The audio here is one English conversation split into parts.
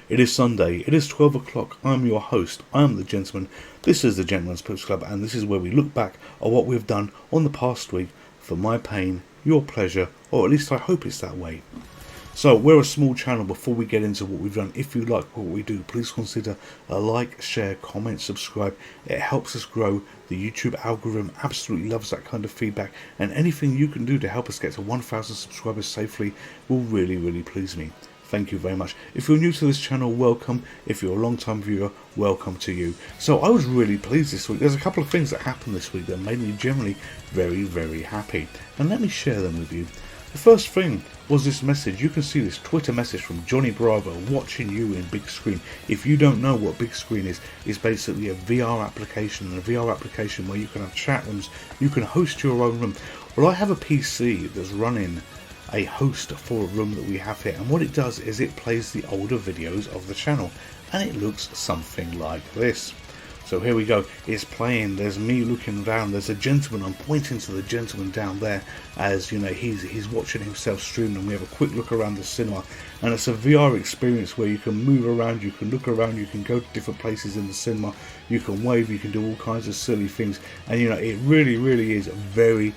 It is Sunday, it is 12 o'clock, I'm your host, I am the gentleman, this is the Gentleman's Push Club, and this is where we look back at what we've done on the past week for my pain, your pleasure, or at least I hope it's that way. So, we're a small channel. Before we get into what we've done, if you like what we do, please consider a like, share, comment, subscribe. It helps us grow. The YouTube algorithm absolutely loves that kind of feedback, and anything you can do to help us get to 1,000 subscribers safely will really please me. Thank you very much. If you're new to this channel, welcome. If you're a long-time viewer, welcome to you. So I was really pleased this week. There's a couple of things that happened this week that made me generally very happy, and let me share them with you. The first thing was this message. You can see this Twitter message from Johnny Bravo, watching you in big screen. If you don't know what big screen is, it's basically a VR application, and a VR application where you can have chat rooms, you can host your own room. Well, I have a PC that's running a host for a room that we have here, and what it does is it plays the older videos of the channel, and it looks something like this. So here we go, it's playing, there's me looking down, there's a gentleman, I'm pointing to the gentleman down there as, you know, he's watching himself stream, and we have a quick look around the cinema, and it's a VR experience where you can move around, you can look around, you can go to different places in the cinema, you can wave, you can do all kinds of silly things, and you know, it really is very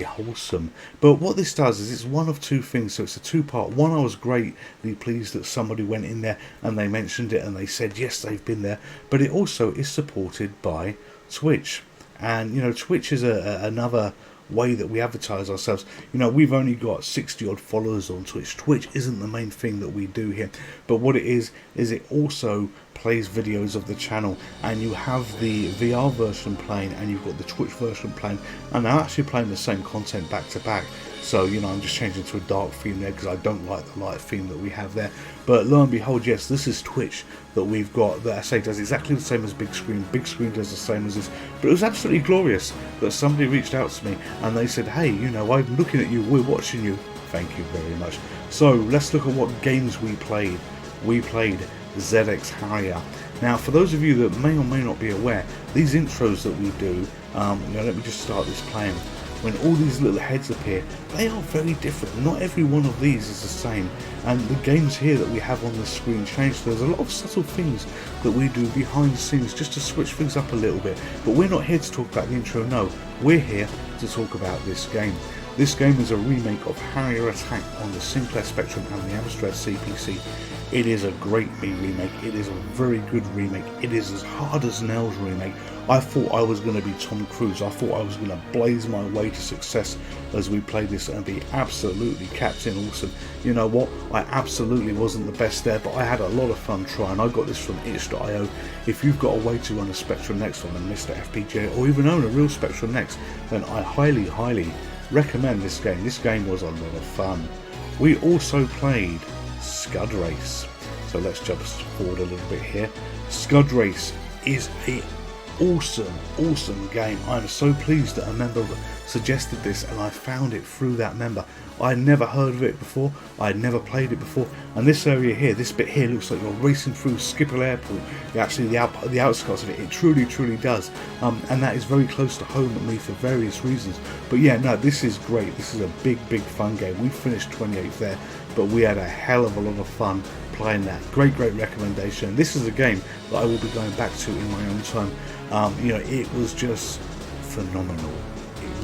wholesome. But what this does is it's one of two things, so it's a two-part. One, I was greatly pleased that somebody went in there and they mentioned it and they said yes, they've been there, but it also is supported by Twitch. And you know, Twitch is another way that we advertise ourselves. You know, we've only got 60 odd followers on Twitch. Twitch isn't the main thing that we do here, but what it is it also plays videos of the channel, and you have the VR version playing and you've got the Twitch version playing, and they're actually playing the same content back to back. So, you know, I'm just changing to a dark theme there because I don't like the light theme that we have there. But lo and behold, yes, this is Twitch that we've got that I say does exactly the same as Big Screen. Big Screen does the same as this. But it was absolutely glorious that somebody reached out to me and they said, hey, you know, I'm looking at you, we're watching you. Thank you very much. So let's look at what games we played. We played ZX Harrier. Now, for those of you that may or may not be aware, these intros that we do, you know, let me just start this playing. When all these little heads appear, they are very different. Not every one of these is the same, and the games here that we have on the screen change. There's a lot of subtle things that we do behind the scenes just to switch things up a little bit, but we're not here to talk about the intro, no, we're here to talk about this game. This game is a remake of Harrier Attack on the Sinclair Spectrum and the Amstrad CPC. It is a great remake, it is a very good remake, it is as hard as nails remake. I thought I was going to be Tom Cruise, I thought I was going to blaze my way to success as we played this and be absolutely Captain Awesome. You know what, I absolutely wasn't the best there, but I had a lot of fun trying. I got this from itch.io. If you've got a way to run a Spectrum Next on a Mr. FPGA, or even own a real Spectrum Next, then I highly recommend this game. This game was a lot of fun. We also played Scud Race. So let's jump forward a little bit here. Scud Race is a awesome game. I'm so pleased that a member suggested this and I found it through that member. I had never heard of it before, I had never played it before, and this area here, this bit here, looks like you're racing through Schiphol Airport. Actually, the outskirts of it, it truly does, and that is very close to home at me for various reasons. But yeah, no, this is great. This is a big fun game. We finished 28th there, but we had a hell of a lot of fun playing that. Great recommendation. This is a game that I will be going back to in my own time. You know, it was just phenomenal.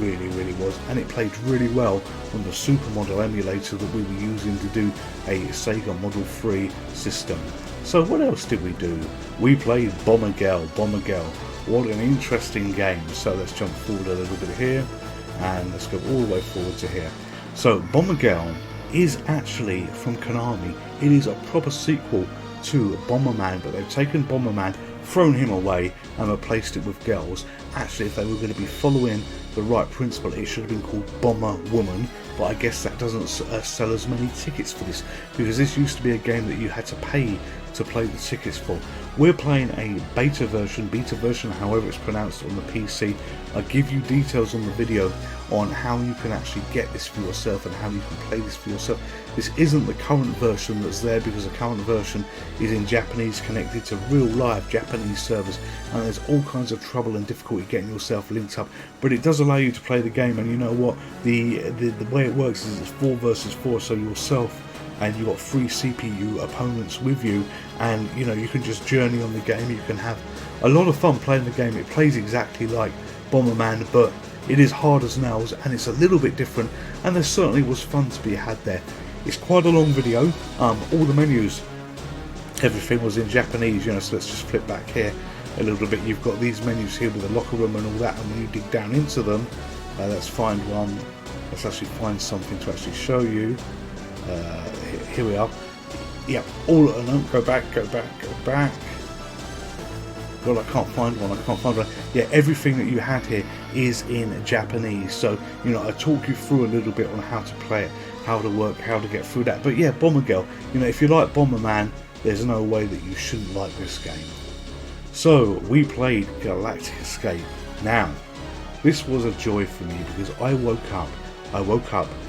It really was, and it played really well on the Supermodel emulator that we were using to do a Sega Model 3 system. So what else did we do? We played Bombergirl. What an interesting game. So let's jump forward a little bit here, and let's go all the way forward to here. So Bombergirl is actually from Konami. It is a proper sequel to Bomberman, but they've taken Bomberman, thrown him away, and replaced it with girls. Actually, if they were going to be following the right principle, it should have been called Bomber Woman, but I guess that doesn't sell as many tickets for this, because this used to be a game that you had to pay to play the tickets for. We're playing a beta version, however it's pronounced, on the PC. I'll give you details on the video on how you can actually get this for yourself and how you can play this for yourself. This isn't the current version that's there, because the current version is in Japanese, connected to real live Japanese servers, and there's all kinds of trouble and difficulty getting yourself linked up, but it does allow you to play the game. And you know what, the way it works is it's 4 versus 4, so yourself and you've got 3 CPU opponents with you, and you know, you can just journey on the game. You can have a lot of fun playing the game. It plays exactly like Bomberman, but it is hard as nails, and it's a little bit different, and there certainly was fun to be had there. It's quite a long video. All the menus, everything was in Japanese, you know, so let's just flip back here a little bit. You've got these menus here with the locker room and all that, and when you dig down into them, let's find one. Let's actually find something to actually show you. Here we are. Yeah, all go back. God, I can't find one. Yeah, everything that you had here is in Japanese. So, you know, I talk you through a little bit on how to play it, how to work, how to get through that. But yeah, Bomber Girl, you know, if you like Bomberman, there's no way that you shouldn't like this game. So, we played Galactic Escape. Now, this was a joy for me because I woke up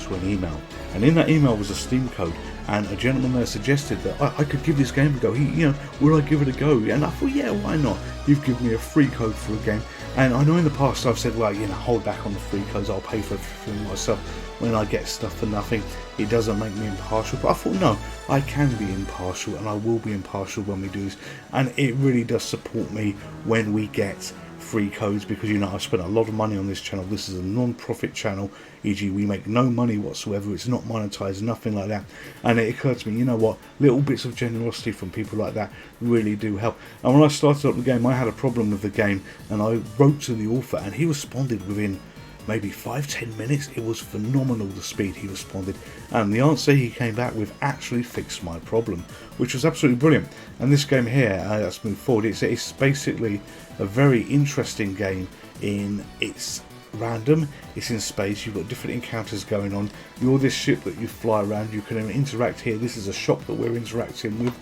to an email, and in that email was a Steam code, and a gentleman there suggested that I could give this game a go. You know, would I give it a go? And I thought, yeah, why not? You've given me a free code for a game, and I know in the past I've said, well, you know, hold back on the free codes, I'll pay for everything myself when I get stuff for nothing. It doesn't make me impartial, but I thought, no, I can be impartial, and I will be impartial when we do this, and it really does support me when we get free codes, because you know, I've spent a lot of money on this channel. This is a non-profit channel, e.g. we make no money whatsoever, it's not monetized, nothing like that. And it occurred to me, you know what, little bits of generosity from people like that really do help. And when I started up the game, I had a problem with the game, and I wrote to the author, and he responded within maybe 5-10 minutes. It was phenomenal, the speed he responded, and the answer he came back with actually fixed my problem, which was absolutely brilliant. And this game here, let's move forward, it's basically a very interesting game. In it's random, it's in space, you've got different encounters going on, you're this ship that you fly around, you can interact here. This is a shop that we're interacting with.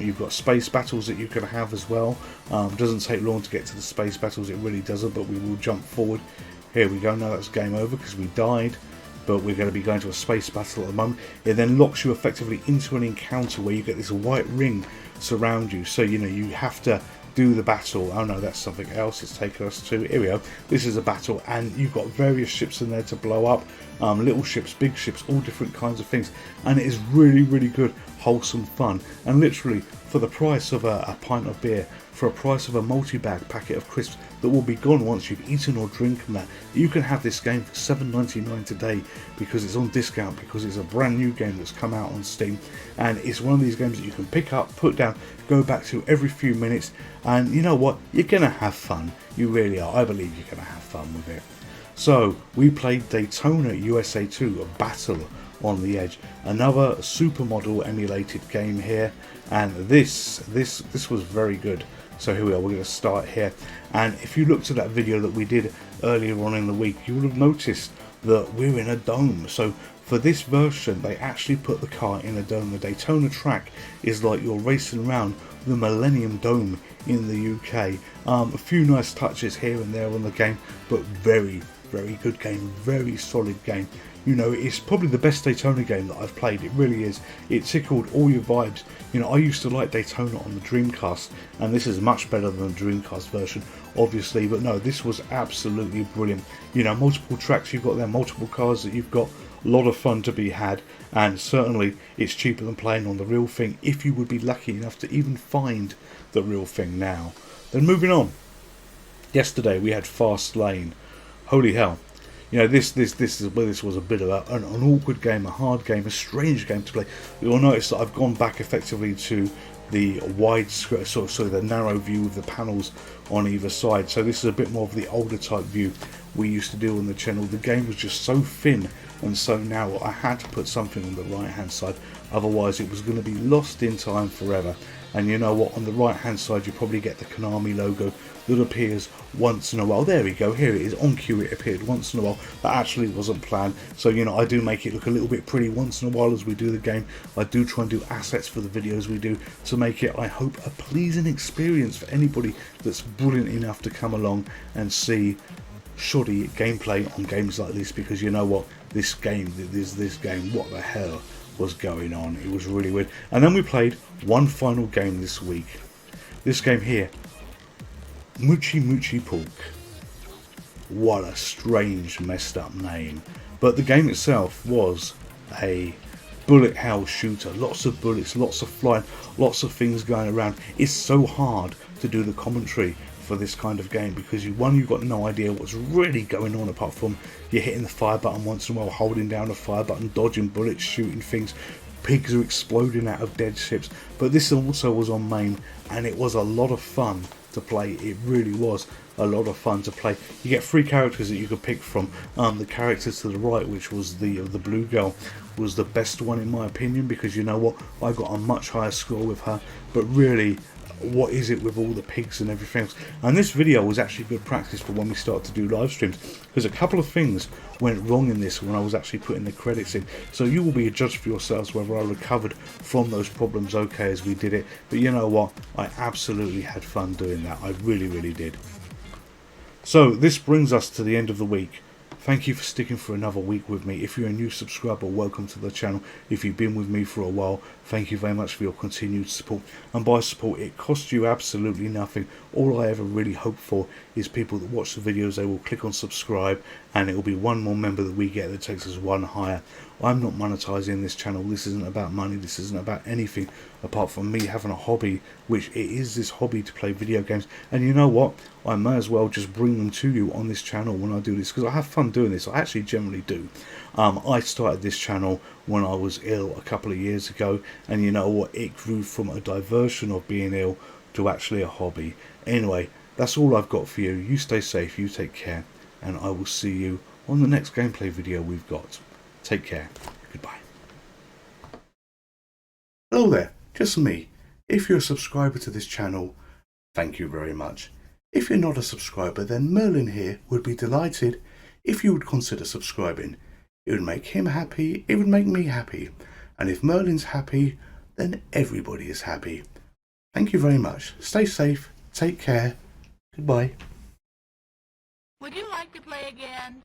You've got space battles that you can have as well. Doesn't take long to get to the space battles, it really doesn't, but we will jump forward. Here we go, now that's game over because we died, but we're going to be going to a space battle at the moment. It then locks you effectively into an encounter where you get this white ring surround you, so you know, you have to do the battle. Oh no, that's something else it's taken us to. Here we go, this is a battle, and you've got various ships in there to blow up, little ships, big ships, all different kinds of things, and it is really good, wholesome fun. And literally, for the price of a pint of beer, for a price of a multi-bag packet of crisps that will be gone once you've eaten or drinking that, you can have this game for $7.99 today because it's on discount, because it's a brand new game that's come out on Steam, and it's one of these games that you can pick up, put down, go back to every few minutes, and you know what, you're gonna have fun. You really are. I believe you're gonna have fun with it. So we played Daytona USA 2, a battle on the edge, another supermodel emulated game here, and this was very good. So here we are, we're going to start here, and if you looked at that video that we did earlier on in the week, you would have noticed that we're in a dome. So for this version, they actually put the car in a dome. The Daytona track is like you're racing around the Millennium Dome in the UK. A few nice touches here and there on the game, but very good game, very solid game. You know, it's probably the best Daytona game that I've played. It really is. It tickled all your vibes. You know, I used to like Daytona on the Dreamcast, and this is much better than the Dreamcast version, obviously. But no, this was absolutely brilliant. You know, multiple tracks you've got there, multiple cars that you've got. A lot of fun to be had, and certainly it's cheaper than playing on the real thing, if you would be lucky enough to even find the real thing now. Then moving on. Yesterday we had Fast Lane. Holy hell. You know, this was a bit of an awkward game, a hard game, a strange game to play. You'll notice that I've gone back effectively to the wide, sort of the narrow view of the panels on either side. So this is a bit more of the older type view we used to do on the channel. The game was just so thin and so narrow, I had to put something on the right hand side, otherwise it was going to be lost in time forever. And you know what, on the right hand side you probably get the Konami logo that appears once in a while. There we go, here it is, on cue it appeared once in a while. That actually wasn't planned, so you know, I do make it look a little bit pretty once in a while as we do the game. I do try and do assets for the videos we do to make it, I hope, a pleasing experience for anybody that's brilliant enough to come along and see shoddy gameplay on games like this, because you know what, this game, what the hell was going on? It was really weird. And then we played one final game this week. This game here, Mochi Mochi Pork. What a strange, messed up name. But the game itself was a bullet hell shooter, lots of bullets, lots of flying, lots of things going around. It's so hard to do the commentary for this kind of game because you've got no idea what's really going on apart from you're hitting the fire button once in a while, holding down the fire button, dodging bullets, shooting things. Pigs are exploding out of dead ships. But this also was on MAME, and it was a lot of fun to play. It really was a lot of fun to play. You get 3 characters that you could pick from. The character to the right, which was the blue girl, was the best one in my opinion, because you know what, I got a much higher score with her. But really, what is it with all the pigs and everything else? And this video was actually good practice for when we start to do live streams, because a couple of things went wrong in this when I was actually putting the credits in. So you will be a judge for yourselves whether I recovered from those problems okay as we did it. But you know what, I absolutely had fun doing that. I really did. So this brings us to the end of the week. Thank you for sticking for another week with me. If you're a new subscriber, welcome to the channel. If you've been with me for a while, thank you very much for your continued support. And by support, it costs you absolutely nothing. All I ever really hope for is people that watch the videos, they will click on subscribe, and it will be one more member that we get that takes us one higher. I'm not monetizing this channel. This isn't about money. This isn't about anything apart from me having a hobby, which it is this hobby to play video games. And you know what? I may as well just bring them to you on this channel when I do this, because I have fun doing this. I actually generally do. I started this channel when I was ill a couple of years ago, and you know what? It grew from a diversion of being ill to actually a hobby. Anyway, that's all I've got for you. You stay safe, you take care, and I will see you on the next gameplay video we've got. Take care. Goodbye. Hello there, just me. If you're a subscriber to this channel, thank you very much. If you're not a subscriber, then Merlin here would be delighted if you would consider subscribing. It would make him happy, it would make me happy. And if Merlin's happy, then everybody is happy. Thank you very much. Stay safe, take care. Goodbye. Would you like to play again?